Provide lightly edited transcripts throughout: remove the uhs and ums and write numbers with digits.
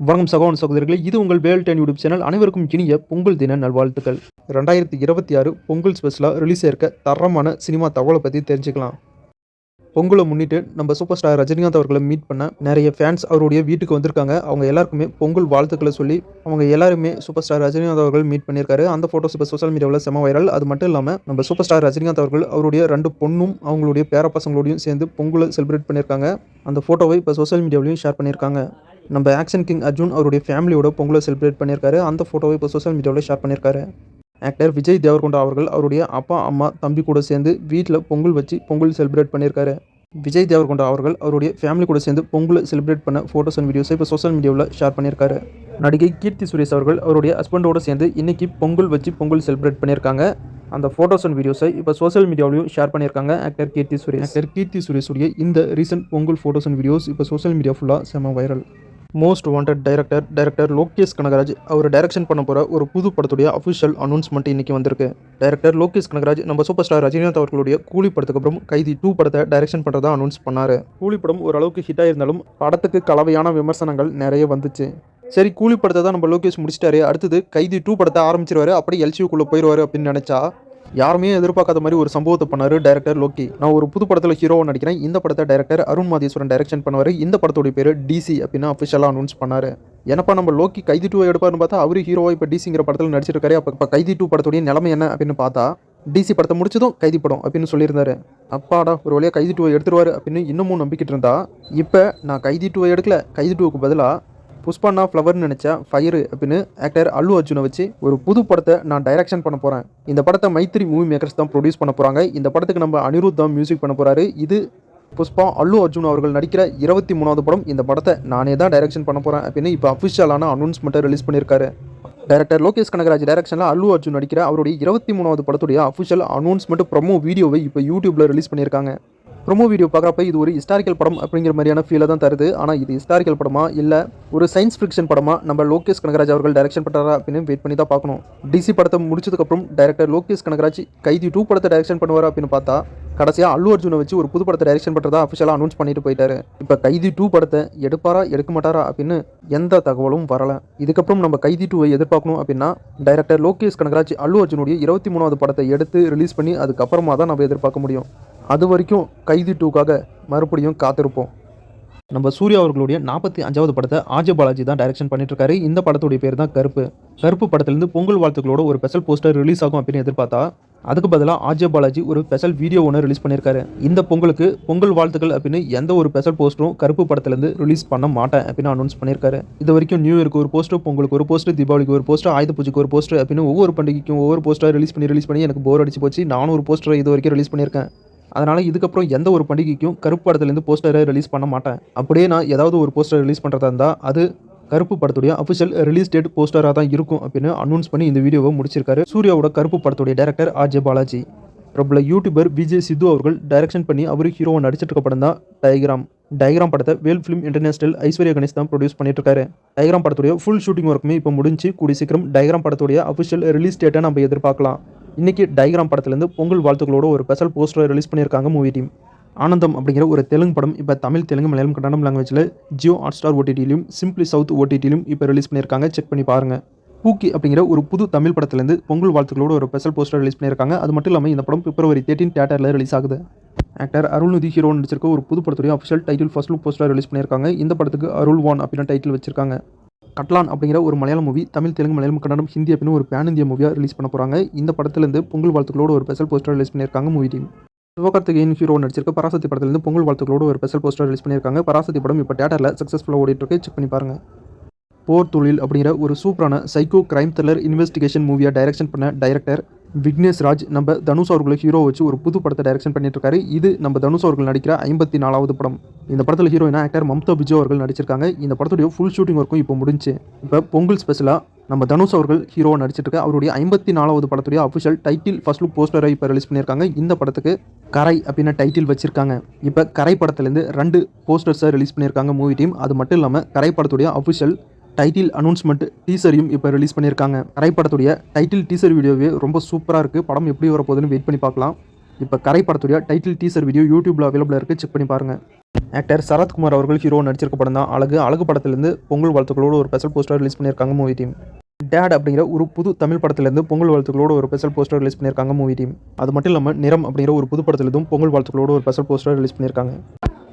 வணக்கம் சகோதர சகோதரிகளே, இது உங்கள் வேல் 10 யூடியூப் சேனல். அனைவருக்கும் இனிய பொங்கல் தின நல்வாழ்த்துக்கள். 2026 பொங்கல் ஸ்பெஷலாக ரிலீஸ் ஆயிருக்க தரமான சினிமா தகவலை பற்றி தெரிஞ்சுக்கலாம். பொங்கலை முன்னிட்டு நம்ம சூப்பர் ஸ்டார் ரஜினிகாந்த் அவர்களை மீட் பண்ண நிறைய ஃபேன்ஸ் அவருடைய வீட்டுக்கு வந்திருக்காங்க. அவங்க எல்லாருக்குமே பொங்கல் வாழ்த்துக்களை சொல்லி அவங்க எல்லாருமே சூப்பர் ஸ்டார் ரஜினிகாந்த் அவர்கள் மீட் பண்ணியிருக்காரு. அந்த ஃபோட்டோஸ் இப்போ சோஷியல் மீடியாவில் செம வைரல். அது மட்டும் இல்லாமல் நம்ம சூப்பர் ஸ்டார் ரஜினிகாந்த் அவர்கள் அவருடைய 2 பொண்ணும் அவங்களுடைய பேர பசங்களோடையும் சேர்ந்து பொங்கலை செலிப்ரேட் பண்ணியிருக்காங்க. அந்த ஃபோட்டோவை இப்போ சோஷியல் மீடியாவிலையும் ஷேர் பண்ணியிருக்காங்க. நம்ம ஆக்ஷன் கிங் அர்ஜுன் அவருடைய ஃபேமிலியோட பொங்கலை செலிப்ரேட் பண்ணியிருக்காரு. அந்த ஃபோட்டோவை இப்போ சோஷியல் மீடியாவில் ஷேர் பண்ணியிருக்காரு. ஆக்டர் விஜய் தேவர்கொண்டா அவர்கள் அவருடைய அப்பா அம்மா தம்பி கூட சேர்ந்து வீட்டில் பொங்கல் வச்சு பொங்கல் செலிப்ரேட் பண்ணியிருக்காரு. விஜய் தேவர்கொண்டா அவர்கள் அவருடைய ஃபேமிலி கூட சேர்ந்து பொங்கலை செலிப்ரேட் பண்ண ஃபோட்டோஸ் அண்ட் வீடியோஸை இப்போ சோஷியல் மீடியாவில் ஷேர் பண்ணியிருக்காரு. நடிகை கீர்த்தி சுரேஷ் அவர்கள் அவருடைய ஹஸ்பண்டோடு சேர்ந்து இன்னைக்கு பொங்கல் வச்சு பொங்கல் செலிப்ரேட் பண்ணியிருக்காங்க. அந்த ஃபோட்டோஸ் அண்ட் வீடியோஸை இப்போ சோஷியல் மீடியாவிலையும் ஷேர் பண்ணியிருக்காங்க ஆக்டர் கீர்த்தி சுரேஷுடைய இந்த recent Pongal photos and videos இப்போ சோஷியல் மீடியா ஃபுல்லாக செம viral. Most wanted director Lokesh Kanagaraj அவர் டைரக்ஷன் பண்ண போகிற ஒரு புது படத்துடைய அஃபிஷியல் அனௌன்ஸ்மெண்ட் இன்னைக்கு வந்திருக்கு. டைரக்டர் லோகேஷ் கனகராஜ் நம்ம சூப்பர் ஸ்டார் ரஜினிகாந்த் அவர்களுடைய கூலி படத்துக்கு அப்புறம் கைதி 2 படத்தை டைரக்ஷன் பண்ணுறதா அனௌன்ஸ் பண்ணார். கூலி படம் ஓரளவுக்கு ஹிட் ஆயிருந்தாலும் படத்துக்கு கலவையான விமர்சனங்கள் நிறைய வந்துச்சு. சரி, கூலி படத்தை தான் நம்ம லோகேஷ் முடிச்சிட்டாரு, அடுத்தது கைதி 2 படத்தை ஆரம்பிச்சிருவாரு, அப்படியே எல்சியூக்குள்ளே போயிடுவார் அப்படின்னு நினச்சா யாருமே எதிர்பார்க்காத மாதிரி ஒரு சம்பவத்தை பண்ணாரு டைரக்டர் லோகி. நான் ஒரு புது படத்தில் ஹீரோவை நடிக்கிறேன், இந்த படத்தை டைரக்டர் அருண் மாதேஸ்வரன் டைரக்ஷன் பண்ணுவார், இந்த படத்தோட பேர் டிசி அப்படின்னு அஃபிஷியலாக அனௌன்ஸ் பண்ணார். என்னப்பா நம்ம லோகி கைதி 2 எடுப்பாருன்னு பார்த்தா அவரு ஹீரோவா இப்போ டிசிங்கிற படத்தில் நடிச்சிருக்காரு. அப்போ கைதி 2 படத்துடைய நிலைமை என்ன அப்படின்னு பார்த்தா டிசி படத்தை முடிச்சதும் கைதி படம் அப்படின்னு சொல்லியிருந்தாரு. அப்பாடா ஒரு வழியாக கைதி 2 எடுத்துருவாரு அப்படின்னு இன்னமும் நம்பிக்கிட்டு இருந்தா இப்போ நான் கைதி 2 எடுக்கல, கைதி 2க்கு பதிலாக புஷ்பானா ஃப்ளவர்னு நினச்சா ஃபயரு அப்படின்னு ஆக்டர் அல்லு அர்ஜுனை வச்சு ஒரு புது படத்தை நான் டைரக்ஷன் பண்ண போகிறேன். இந்த படத்தை மைத்ரி மூவி மேக்கர்ஸ் தான் ப்ரொடியூஸ் பண்ண போகிறாங்க. இந்த படத்துக்கு நம்ம அனிருத் தான் மியூசிக் பண்ண போகிறாரு. இது புஷ்பா அல்லு அர்ஜுன் அவர்கள் நடிக்கிற 23வது படம். இந்த படத்தை நானே தான் டைரக்ஷன் பண்ண போகிறேன் அப்படின்னு இப்போ அஃபிஷியலான அனௌன்ஸ்மெண்ட்டை ரிலீஸ் பண்ணியிருக்காரு. டைரக்டர் லோகேஷ் கனகராஜ் டைரக்ஷனில் அல்லு அர்ஜுன் நடிக்கிற அவருடைய 23வது படத்துடைய அஃபிஷியல் அனௌன்ஸ்மெண்ட் ப்ரொமோ வீடியோவை இப்போ யூடியூப்பில் ரிலீஸ் பண்ணியிருக்காங்க. ப்ரொமோ வீடியோ பார்க்குறப்ப இது ஒரு ஹிஸ்டாரிக்கல் படம் அப்படிங்கிற மாதிரியான ஃபீலை தான் தருது. ஆனால் இது ஹிஸ்டாரிக்கல் படமா இல்லை ஒரு சயின்ஸ் ஃபிக்ஷன் படமா நம்ம லோகேஷ் கனகராஜ் அவர்கள் டைரக்ஷன் பண்ணுறாரா அப்படின்னு வெயிட் பண்ணி தான் பார்க்கணும். டிசி படத்தை முடிச்சதுக்கப்புறம் டைரக்டர் லோகேஷ் கனகராஜ் கைதி 2 படத்தை டைரக்ஷன் பண்ணுவார் அப்படின்னு பார்த்தா கடைசியாக அல்லு அர்ஜுனை வச்சு ஒரு புது படத்தை டைரக்ஷன் பண்ணுறதா அஃபிஷியலாக அனௌன்ஸ் பண்ணிட்டு போயிட்டாரு. இப்போ கைதி 2 படத்தை எடுப்பாரா எடுக்க மாட்டாரா அப்படின்னு எந்த தகவலும் வரலை. இதுக்கப்புறம் நம்ம கைதி 2 எதிர்பார்க்கணும் அப்படின்னா டைரக்டர் லோகேஷ் கனகராஜ் அல்லு அர்ஜுனுடைய 23வது படத்தை எடுத்து ரிலீஸ் பண்ணி அதுக்கப்புறமா தான் நம்ம எதிர்பார்க்க முடியும். அது வரைக்கும் கைதி 2க்காக மறுபடியும் காத்திருப்போம். நம்ம சூர்யா அவர்களுடைய 45வது படத்தை ஆர்ஜே பாலாஜி தான் டைரக்ஷன் பண்ணிட்டு இருக்காரு. இந்த படத்துடைய பேர் தான் கருப்பு படத்துலேருந்து பொங்கல் வாழ்த்துக்களோட ஒரு ஸ்பெஷல் போஸ்டர் ரிலீஸ் ஆகும் அப்படின்னு எதிர்பார்த்தா அதுக்கு பதிலாக ஆர்ஜே பாலாஜி ஒரு ஸ்பெஷல் வீடியோ ஒன்று ரிலீஸ் பண்ணியிருக்காரு. இந்த பொங்கலுக்கு பொங்கல் வாழ்த்துக்கள் அப்படின்னு எந்த ஒரு ஸ்பெஷல் போஸ்டரும் கருப்பு படத்துலேருந்து ரிலீஸ் பண்ண மாட்டேன் அப்படின்னு அனௌன்ஸ் பண்ணியிருக்காரு. இது வரைக்கும் நியூ இயருக்கு ஒரு போஸ்டர், பொங்கலுக்கு ஒரு போஸ்டர், தீபாவளிக்கு ஒரு போஸ்டர், ஆயுத பூஜைக்கு ஒரு போஸ்டர் அப்படின்னு ஒவ்வொரு பண்டிகைக்கும் ஒவ்வொரு போஸ்டர் ரிலீஸ் பண்ணி எனக்கு போர் அடிச்சு போச்சு. நானும் ஒரு போஸ்டரை இது வரைக்கும் ரிலீஸ் பண்ணியிருக்கேன். அதனால் இதுக்கப்புறம் எந்த ஒரு பண்டிகைக்கும் கருப்பு படத்துலேருந்து போஸ்டரை ரிலீஸ் பண்ண மாட்டேன். அப்படியே நான் ஏதாவது ஒரு போஸ்டர் ரிலீஸ் பண்ணுறதா இருந்தால் அது கருப்பு படத்துடைய அஃபிஷியல் ரிலீஸ் டேட் போஸ்டராக தான் இருக்கும் அப்படின்னு அனௌன்ஸ் பண்ணி இந்த வீடியோவை முடிச்சிருக்காரு சூர்யாவோட கருப்பு படத்துடைய டைரக்டர் ஆர்ஜே பாலாஜி. பிரபல யூடியூபர் விஜய் சித்து அவர்கள் டைரக்ஷன் பண்ணி அவர் ஹீரோவை நடிச்சிட்டு இருக்க படம் தான் டைகிராம் படத்தை வேல் ஃபிலிம் இன்டர்நேஷனல் ஐஸ்வர்யா கணேஷ் தான் ப்ரொடியூஸ் பண்ணிட்டு இருக்காரு. டைகிராம் படத்துடைய ஃபுல் ஷூட்டிங் ஒர்க்குமே இப்போ முடிஞ்சு கூடி சீக்கிரம் டைகிராம் படத்துடைய அஃபிஷியல் ரிலீஸ் டேட்டை நம்ம எதிர்பார்க்கலாம். இன்றைக்கி டைகிராம் படத்துலேருந்து பொங்கல் வாழ்த்துக்களோட ஒரு ஸ்பெஷல் போஸ்டரை ரிலீஸ் பண்ணியிருக்காங்க மூவி டீம். ஆனந்தம் அப்படிங்கிற ஒரு தெலுங்கு படம் இப்போ தமிழ், தெலுங்கு, மலையாளம், கன்னடம் லாங்குவேஜில் ஜியோ ஹாட்ஸ்டார் ஓடிடிலையும் சிம்பிளி சவுத் ஓடிடிலையும் இப்போ ரிலீஸ் பண்ணியிருக்காங்க. செக் பண்ணி பாருங்கள். பூக்கி அப்படிங்கிற ஒரு புது தமிழ் படத்துலேருந்து பொங்கல் வாழ்த்துக்களோட ஒரு ஸ்பெஷல் போஸ்டர் ரிலீஸ் பண்ணியிருக்காங்க. அது மட்டும் இல்லாமல் இந்த படம் February 13 தியேட்டரில் ரிலீஸ் ஆகுது. ஆக்டர் அருள்நிதி ஹீரோ நடிச்சிருக்க ஒரு புது படத்துடைய official title first look poster release பண்ணியிருக்காங்க. இந்த படத்துக்கு அருள் வான் அப்படின்னு டைட்டில் வச்சிருக்காங்க. கட்லான் அப்படிங்கிற ஒரு மலையாள மூவி தமிழ், தெலுங்கு, மலையாளம், கன்னடம், ஹிந்தி அப்படின்னு ஒரு பேன் இந்தியா மூவியாக ரிலீஸ் பண்ண போகிறாங்க. இந்த படத்துலேருந்து பொங்கல் வாழ்த்துக்களோட ஒரு ஸ்பெஷல் போஸ்டர் ரிலீஸ் பண்ணியிருக்காங்க மூவி டீம். சிவகார்த்திகேயன் ஹீரோ நடிச்சிருக்க பராசக்தி படத்துலேருந்து பொங்கல் வாழ்த்துக்களோட ஒரு ஸ்பெஷல் போஸ்டர் ரிலீஸ் பண்ணியிருக்காங்க. பராசக்தி படம் இப்போ தியேட்டரில் சக்ஸஸ்ஃபுல்லாக ஓடிட்டு இருக்கு. செக் பண்ணி பாருங்கள். போர் தொழில் அப்படிங்கிற ஒரு சூப்பரான சைக்கோ கிரைம் த்ரில்லர் இன்வெஸ்டிகேஷன் மூவியாக டைரக்ஷன் பண்ண டைரக்டர் விக்னேஷ் ராஜ் நம்ம தனுஷ் அவர்களை ஹீரோ வச்சு ஒரு புது படத்தை டைரக்ஷன் பண்ணிட்டு இருக்காரு. இது நம்ம தனுஷ் அவர்கள் நடிக்கிற 54வது படம். இந்த படத்தில் ஹீரோயினா ஆக்டர் மம்தா விஜய் அவர்கள் நடிச்சிருக்காங்க. இந்த படத்துடைய ஃபுல் ஷூட்டிங் ஒர்க்கும் இப்போ முடிஞ்சு இப்போ பொங்கல் ஸ்பெஷலாக நம்ம தனுஷ் அவர்கள் ஹீரோவை நடிச்சிட்டு இருக்க அவருடைய 54வது படத்துடைய அஃபிஷியல் டைட்டில் ஃபர்ஸ்ட் லுக் போஸ்டரை இப்போ ரிலீஸ் பண்ணியிருக்காங்க. இந்த படத்துக்கு கரை அப்படின்னு டைட்டில் வச்சிருக்காங்க. இப்போ கரை படத்துலேருந்து 2 போஸ்டர்ஸை ரிலீஸ் பண்ணியிருக்காங்க மூவி டீம். அது மட்டும் இல்லாமல் கரை படத்துடைய அஃபிஷியல் டைட்டில் அனௌன்ஸ்மெண்ட் டீசரையும் இப்போ ரிலீஸ் பண்ணியிருக்காங்க. கரை படத்துடைய டைட்டில் டீசர் வீடியோவே ரொம்ப சூப்பராக இருக்குது. படம் எப்படி வரப்போகுதுன்னு வெயிட் பண்ணி பார்க்கலாம். இப்போ கரை படத்துடைய டைட்டில் டீசர் வீடியோ யூடியூப்பில் அவைலபிளாக இருக்குது. செக் பண்ணி பாருங்கள். ஆக்டர் சரத்குமார் அவர்கள் ஹீரோ நடிச்சிருக்க படம் தான் அழகு படத்திலிருந்து பொங்கல் வாழ்த்துக்களோடு ஒரு ஸ்பெஷல் போஸ்டர் ரிலீஸ் பண்ணியிருக்காங்க மூவி டீம். டேட் அப்படிங்கிற ஒரு புது தமிழ் படத்திலிருந்து பொங்கல் வாழ்த்துக்களோடு ஒரு ஸ்பெஷல் போஸ்டர் ரிலீஸ் பண்ணியிருக்காங்க மூவி டீம். அது மட்டும் இல்லாமல் நிறம் அப்படிங்கிற ஒரு புது படத்திலிருந்தும் பொங்கல் வாழ்த்துக்களோடு ஒரு ஸ்பெஷல் போஸ்டர் ரிலீஸ் பண்ணியிருக்காங்க.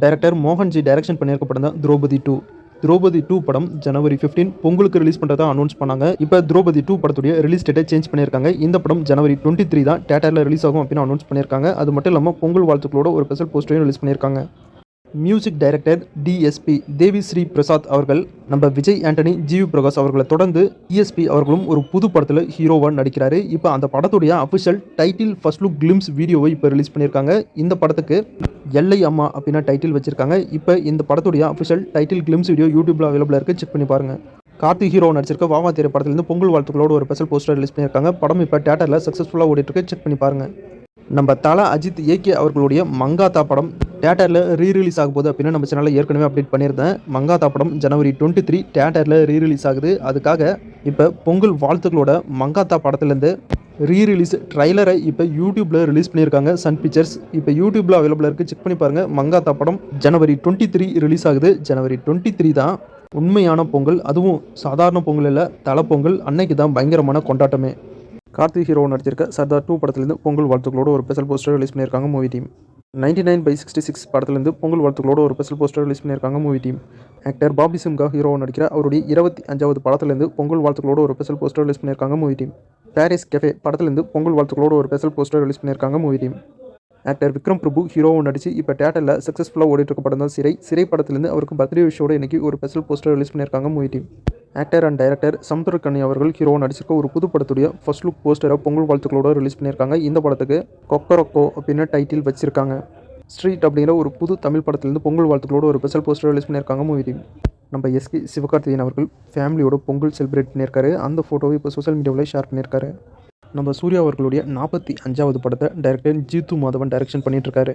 டைரக்டர் மோகன்ஜி டைரக்ஷன் பண்ணியிருக்க படம் தான் திரௌபதி 2 படம் ஜனவரி 15 பொங்கலுக்கு ரிலீஸ் பண்ணுறதா அனௌன்ஸ் பண்ணாங்க. இப்போ திரௌபதி 2 படத்துடைய ரிலீஸ் டேட்டை சேஞ்ச் பண்ணியிருக்காங்க. இந்த படம் ஜனவரி 23 தான் தியேட்டரில் ரிலீஸ் ஆகும் அப்படின்னு அனௌன்ஸ் பண்ணியிருக்காங்க. அது மட்டும் இல்லாமல் பொங்கல் வாழ்த்துக்களோட ஒரு ஸ்பெஷல் போஸ்டரையும் ரிலீஸ் பண்ணியிருக்காங்க. Music director DSP Devi Sri Prasad அவர்கள் நம்ம விஜய் ஆண்டனி ஜிவி பிரகாஷ் அவர்களை தொடர்ந்து டிஎஸ்பி அவர்களும் ஒரு புது படத்தில் ஹீரோவாக நடிக்கிறாரு. இப்போ அந்த படத்துடைய official title first look glimpse வீடியோவை இப்போ ரிலீஸ் பண்ணியிருக்காங்க. இந்த படத்துக்கு எல்லை அம்மா அப்படின்னா டைட்டில் வச்சிருக்காங்க. இப்போ இந்த படத்துடைய அஃபிஷியல் டைட்டில் கிளிம்ஸ் வீடியோ யூடியூப்ல அவைலபிளாக இருக்குது, செக் பண்ணி பாருங்க. கார்த்திக் ஹீரோ நடிச்சிருக்க வாவா தேரை படத்திலிருந்து பொங்கல் வாழ்த்துக்களோட ஒரு ஸ்பெஷல் போஸ்டர் ரிலீஸ் பண்ணியிருக்காங்க. படம் இப்போ தியேட்டரில் சக்ஸஸ்ஃபுல்லாக ஓடிட்டு இருக்கு, செக் பண்ணி பாருங்க. நம்ம தல அஜித் ஏகே அவர்களுடைய மங்காத்தா படம் தியேட்டரில் ரீரிலீஸ் ஆக போகுது அப்படின்னு நம்ம சேனலில் ஏற்கனவே அப்டேட் பண்ணியிருந்தேன். மங்காத்தா படம் ஜனவரி 23 தியேட்டரில் ரீரிலீஸ் ஆகுது. அதுக்காக இப்போ பொங்கல் வாழ்த்துக்களோட மங்காத்தா படத்துலேருந்து ரீரிலீஸ் ட்ரைலரை இப்போ யூடியூப்பில் ரிலீஸ் பண்ணியிருக்காங்க சன் பிக்சர்ஸ். இப்போ யூடியூப்பில் அவைலபிளாக இருக்குது, செக் பண்ணி பாருங்கள். மங்காத்தா படம் ஜனவரி 23 ரிலீஸ் ஆகுது. ஜனவரி 23 தான் உண்மையான பொங்கல், அதுவும் சாதாரண பொங்கல் இல்லை, தலை பொங்கல். அன்னைக்கு தான் பயங்கரமான கொண்டாட்டமே. கார்த்திக் ஹீரோ நடிச்சிருக்க சர்தார் 2 படத்திலிருந்து பொங்கல் வாழ்த்துக்களோட ஒரு ஸ்பெஷல் போஸ்டர் ரிலீஸ் பண்ணியிருக்காங்க மூவி டீம். 99/66 படத்திலிருந்து பொங்கல் வாழ்த்துக்களோட ஒரு ஸ்பெஷல் போஸ்டர் ரிலீஸ் பண்ணியிருக்காங்க movie team. Actor Bobby Simha hero நடிக்கிற அவருடைய 25வது படத்திலிருந்து பொங்கல் வாழ்த்துக்களோட ஒரு ஸ்பெஷல் போஸ்டர் ரிலீஸ் பண்ணியிருக்காங்க மூவி டீம். பாரிஸ் கெஃபே படத்திலிருந்து பொங்கல் வாழ்த்துக்களோட ஒரு ஸ்பெஷல் போஸ்டர் ரிலீஸ் பண்ணியிருக்காங்க movie team. Actor Vikram Prabhu ஹீரோவும் நடிச்சு இப்போ தியேட்டரில் சக்ஸஸ்ஃபுல்லாக ஓடிட்டு இருக்க படம் தான் சிறை படத்திலிருந்து அவருக்கு பர்த்டே விஷயோட இன்னைக்கு ஒரு ஸ்பெஷல் போஸ்டர் ரிலீஸ் பண்ணியிருக்காங்க movie team. Actor and director Samuthirakani அவர்கள் ஹீரோ நடிச்சிருக்க ஒரு புது படத்துடைய ஃபர்ஸ்ட் லுக் போஸ்டரை பொங்கல் வாழ்த்துக்களோட ரிலீஸ் பண்ணியிருக்காங்க. இந்த படத்துக்கு கொக்கரொக்கோ அப்படின்னு டைட்டில் வச்சிருக்காங்க. ஸ்ட்ரீட் அப்படிங்கிற ஒரு புது தமிழ் படத்திலிருந்து பொங்கல் வாழ்த்துக்களோட ஒரு ஸ்பெஷல் போஸ்டர் ரிலீஸ் பண்ணியிருக்காங்க மூவி டீம். நம்ம எஸ்கே சிவகார்த்திகேயன் அவர்கள் ஃபேமிலியோட பொங்கல் செலிப்ரேட் பண்ணியிருக்காரு. அந்த ஃபோட்டோவை இப்போ சோஷியல் மீடியாவில் ஷேர் பண்ணியிருக்காரு. நம்ம சூர்யா அவர்களுடைய 45வது படத்தை டைரக்டர் ஜீத்து மாதவன் டைரக்ஷன் பண்ணிட்டு இருக்காரு.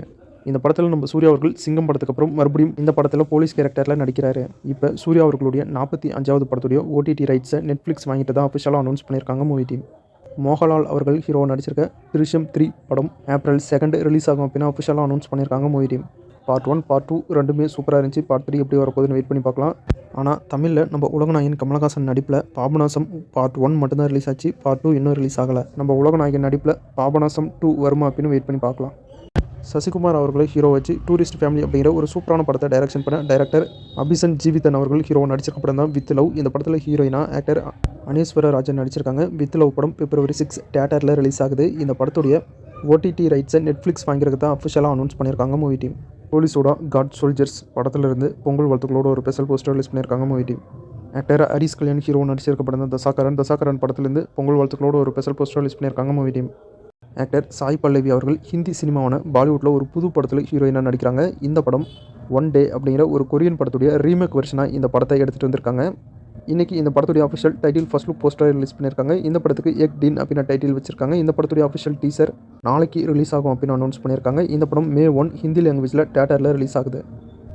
இந்த படத்தில் நம்ம சூர்யா அவர்கள் சிங்கம் படத்துக்கு அப்புறம் மறுபடியும் இந்த படத்தில் போலீஸ் கேரக்டரில் நடிக்கிறாரு. இப்போ சூர்யா அவர்களுடைய 45வது படத்துடைய ஓடிடி ரைட்ஸை நெட்ஃப்ளிக்ஸ் வாங்கிட்டு தான் அஃபிஷியலாக அனௌன்ஸ் பண்ணியிருக்காங்க மூவி டீம். மோகன்லால் அவர்கள் ஹீரோ நடிச்சிருக்க திருஷ்யம் 3 படம் ஏப்ரல் 2 ரிலீஸ் ஆகும் அப்படின்னு அஃபிஷியலாக அனௌன்ஸ் பண்ணியிருக்காங்க மூவி டீம். பார்ட் 1 பார்ட் 2 ரெண்டுமே சூப்பராக இருந்துச்சு. பார்ட் 3 எப்படி வரப்போகுதுன்னு வெயிட் பண்ணி பார்க்கலாம். ஆனால் தமிழில் நம்ம உலகநாயகன் கமலஹாசன் நடிப்பில் பாபநாசம் பார்ட் 1 மட்டும்தான் ரிலீஸ் ஆச்சு. பார்ட் 2 இன்னும் ரிலீஸ் ஆகலை. நம்ம உலகநாயகன் நடிப்பில் பாபநாசம் 2 வருமா அப்படின்னு வெயிட் பண்ணி பார்க்கலாம். சசிகுமார் அவர்களை ஹீரோ வச்சு டூரிஸ்ட் ஃபேமிலி அப்படிங்கிற ஒரு சூப்பரான படத்தை டைரக்ஷன் பண்ண டைரக்டர் அபிசன் ஜீவிதன் அவர்கள் ஹீரோ நடிச்சிருக்க படம் தான் வித் லவ். இந்த படத்தில் ஹீரோயினா ஆக்டர் அனேஸ்வர ராஜன் நடிச்சிருக்காங்க. வித் லவ் படம் பிப்ரவரி 6 தியேட்டரில் ரிலீஸ் ஆகுது. இந்த படத்துடைய ஓடிடி ரைட்ஸை நெட்ஃப்ளிக்ஸ் வாங்கிறது தான் அஃபிஷியலாக அனௌன்ஸ் பண்ணியிருக்காங்க மூவி டீம். போலீஸோட காட் சோல்ஜர்ஸ் படத்திலிருந்து பொங்கல் வாழ்த்துக்களோட ஒரு ஸ்பெஷல் போஸ்டர் ரிலீஸ் பண்ணியிருக்காங்க movie team. Actor Harish Kalyan hero நடிச்சிருக்க படம் தான் தசாகரன் படத்திலிருந்து பொங்கல் வாழ்த்துக்களோட ஒரு ஸ்பெஷல் போஸ்டர் ரிலீஸ் பண்ணியிருக்காங்க movie team. Actor Sai Pallavi அவர்கள் ஹிந்தி சினிமாவான பாலிவுட்டில் ஒரு புது படத்தில் ஹீரோயினாக நடிக்கிறாங்க. இந்த படம் ஒன் டே அப்படிங்கிற ஒரு கொரியன் படத்துடைய ரீமேக் வெர்ஷனாக இந்த படத்தை எடுத்துகிட்டு வந்திருக்காங்க. இன்றைக்கி இந்த படத்துடைய official title first look poster release பண்ணியிருக்காங்க. இந்த படத்துக்கு எக் டீன் அப்படின்னு டைட்டில் வச்சிருக்காங்க. இந்த படத்துடைய அஃபிஷியல் டீசர் நாளைக்கு ரிலீஸ் ஆகும் அப்படின்னு அனௌன்ஸ் பண்ணியிருக்காங்க. இந்த படம் May 1 ஹிந்தி லாங்குவேஜில் தியேட்டரில் ரிலீஸ் ஆகுது.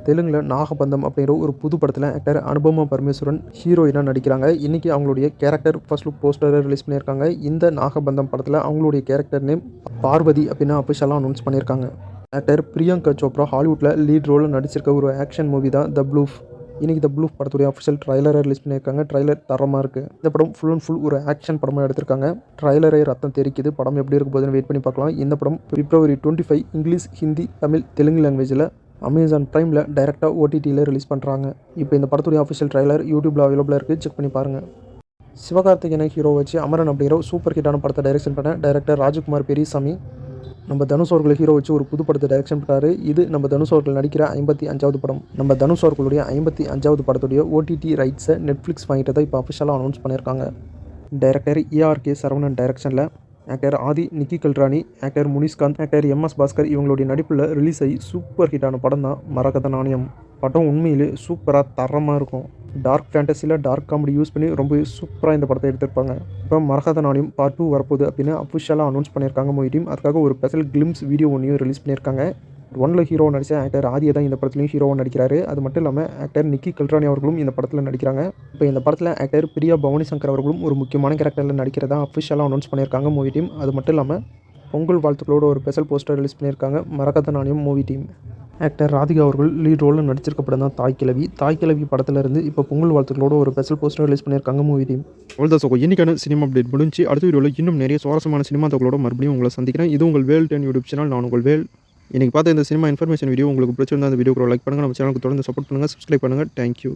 தெலுங்கில் நாகபந்தம் அப்படிங்கிற ஒரு புது படத்தில் ஆக்டர் அனுபமா பரமேஸ்வரன் ஹீரோயினாக நடிக்கிறாங்க. இன்றைக்கி அவங்களுடைய கேரக்டர் ஃபர்ஸ்ட் லுக் போஸ்டரை ரிலீஸ் பண்ணியிருக்காங்க. இந்த நாகபந்தம் படத்தில் அவங்களுடைய கேரக்டர் நேம் பார்வதி அப்படின்னு அஃபிஷியலாக அனௌன்ஸ் பண்ணியிருக்காங்க. ஆக்டர் பிரியங்கா சோப்ரா ஹாலிவுட்டில் லீட் ரோலில் நடிச்சிருக்க ஒரு ஆக்ஷன் மூவி தான் த ப்ளூஃப். இன்றைக்கி த ப்ளூஃப் படத்துடைய அஃபிஷியல் ட்ரைலரை ரிலீஸ் பண்ணியிருக்காங்க. ட்ரைலர் தரமாக இருக்குது. இந்த படம் ஃபுல் அண்ட் ஃபுல் ஒரு ஆக்ஷன் படமாக எடுத்திருக்காங்க. ட்ரைலரே ரத்தம் தெரிக்குது. படம் எப்படி இருக்க போதுன்னு வெயிட் பண்ணி பார்க்கலாம். இந்த படம் பிப்ரவரி 25 இங்கிலீஷ், ஹிந்தி, தமிழ், தெலுங்கு லாங்குவேஜில் அமேசான் ப்ரைமில் டைரெக்டாக ஓடிடியில் ரிலீஸ் பண்ணுறாங்க. இப்போ இந்த படத்துடைய அஃபிஷியல் ட்ரைலர் யூடியூப்பில் அவைலபிளாக இருக்குது, செக் பண்ணி பாருங்கள். சிவகார்த்திகேயனை ஹீரோ வச்சு அமரன் அப்படிங்கிற சூப்பர் ஹிட்டான படத்தை டைரக்ஷன் பண்ண டைரக்டர் ராஜ்குமார் பெரியசாமி நம்ம தனுஷ் அவர்கள் ஹீரோ வச்சு ஒரு புது படத்தை டைரக்ஷன் பண்ணாரு. இது நம்ம தனுஷ் அவர்கள் நடிக்கிற 55வது படம். நம்ம தனுஷ் அவர்களுடைய 55வது படத்துடைய ஓடிடி ரைட்ஸை நெட்ஃப்ளிக்ஸ் வாங்கிட்டு தான் இப்போ அஃபிஷியலாக அனௌன்ஸ் பண்ணியிருக்காங்க. டைரக்டர் ஏஆர்கே சரவணன் டைரக்ஷனில் actor Aadhi, Nikki Galrani, actor Munishkanth, actor MS Bhaskar இவங்களுடைய நடிப்பில் ரிலீஸ் ஆகி சூப்பர் ஹிட்டான படம் தான் மரகத நாணயம். படம் உண்மையிலே சூப்பராக தரமாக இருக்கும். டார்க் ஃபேண்டஸியில் டார்க் காமெடி யூஸ் பண்ணி ரொம்ப சூப்பராக இந்த படத்தை எடுத்திருப்பாங்க. இப்போ மரகத நாணயம் பார்ட் 2 வரப்போகுது அப்படின்னு அஃபிஷியலாக அனௌன்ஸ் பண்ணியிருக்காங்க மூவி டீம். அதுக்காக ஒரு ஸ்பெஷல் கிளிம்ஸ் வீடியோ ஒன்றையும் ரிலீஸ் பண்ணியிருக்காங்க. 1ல் ஹீரோ நடித்த ஆக்டர் ஆதியை தான் இந்த படத்துலையும் ஹீரோவாக நடிக்கிறாரு. அது மட்டும் இல்லாமல் ஆக்டர் நிக்கி கல்ராணி அவர்களும் இந்த படத்தில் நடிக்கிறாங்க. இப்போ இந்த படத்தில் ஆக்டர் பிரியா பவானி சங்கர் அவர்களும் ஒரு முக்கியமான கேரக்டரில் நடிக்கிறதா அஃபிஷியலாக அனௌன்ஸ் பண்ணியிருக்காங்க மூவி டீம். அது மட்டும் இல்லாமல் பொங்கல் வாழ்த்துக்களோட ஒரு ஸ்பெஷல் போஸ்டர் ரிலீஸ் பண்ணியிருக்காங்க மரகத நாணயம் மூவி டீம். ஆக்டர் ராதிகா அவர்கள் லீட் ரோலில் நடிச்சிருக்க படம் தான் தாய் கிழவி. தாய் கிழவி படத்துலேருந்து இப்போ பொங்கல் வாழ்த்துக்களோட ஒரு ஸ்பெஷல் போஸ்டர் ரிலீஸ் பண்ணியிருக்காங்க மூவி டீம். அவ்வளோதான் ஸோ இன்றைக்கான சினிமா அப்டேட் முடிஞ்சு அடுத்த வீடியோவில் இன்னும் நிறைய சுவாரஸ்யமான சினிமா தகவலோட மறுபடியும் உங்களை சந்திக்கிறேன். இது உங்கள் வேல் 10 யூடியூப் சேனல். நான் உங்கள் வேல். இன்றைக்கி பார்த்த இந்த சினிமா இன்ஃபர்மேஷன் வீடியோ உங்களுக்கு பிடிச்சிருந்தா அந்த வீடியோக்கு லைக் பண்ணுங்கள். நம்ம சேனலுக்கு தொடர்ந்து சப்போர்ட் பண்ணுங்கள், சப்ஸ்கிரைப் பண்ணுங்கள். தேங்க்யூ.